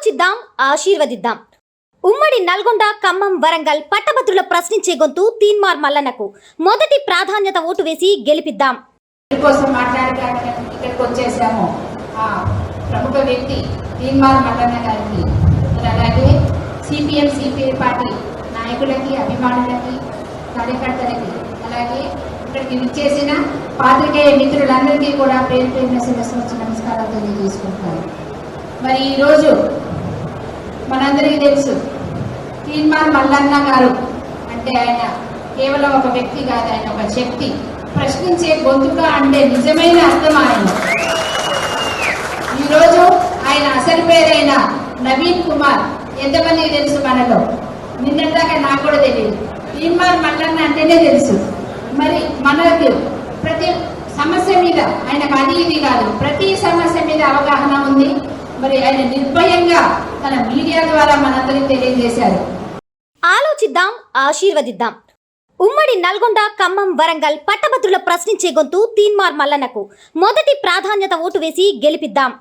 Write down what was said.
ఆలోచిద్దాం, ఆశీర్వదిద్దాం. ఉమ్మడి నల్గొండ, ఖమ్మం, వరంగల్ పట్టభద్రుల ప్రశ్నించే గొంతు తీన్మార్ మల్లన్నకు మొదటి ప్రాధాన్యత ఓటు వేసి గెలిపిద్దాం. కోసం మాట్లాడడానికి ఇక్కడికి వచ్చేసాము. ప్రముఖ వ్యక్తి తీన్మార్ మల్లన్న గారికి, అలాగే సిపిఎం సిపిఐ పార్టీ నాయకులకి, అభిమానులకి, కార్యకర్తలకి, అలాగే ఇక్కడికి విచ్చేసిన పాత్రికేయ మిత్రులందరికీ కూడా పేరు పేరున శిరస్సు వచ్చి నమస్కారాలు తెలియజేసుకుంటున్నారు. మరి ఈరోజు మనందరికీ తెలుసు, తీన్మార్ మల్లన్న గారు అంటే ఆయన కేవలం ఒక వ్యక్తి కాదు, ఆయన ఒక శక్తి. ప్రశ్నించే గొంతుక అంటే నిజమైన అర్థం ఆయన. ఈరోజు ఆయన అసలు పేరైన నవీన్ కుమార్ ఎంతమందికి తెలుసు మనలో? నిన్నటిదాకా నాకు కూడా తెలియదు. తీన్మార్ మల్లన్న అంటేనే తెలుసు. మరి మనకు ప్రతి సమస్య మీద ఆయనకు అది ఇది కాదు, ప్రతి సమస్య మీద అవగాహన ఉంది. మరి ఆయన నిర్భయంగా తన మీడియా ద్వారా మనందరికీ తెలియజేశారు. ఆలోచిద్దాం, ఆశీర్వదిద్దాం. ఉమ్మడి నల్గొండ, ఖమ్మం, వరంగల్ పట్టభద్రుల ప్రశ్నించే గొంతు తీన్మార్ మల్లన్నకు మొదటి ప్రాధాన్యత ఓటు వేసి గెలిపిద్దాం.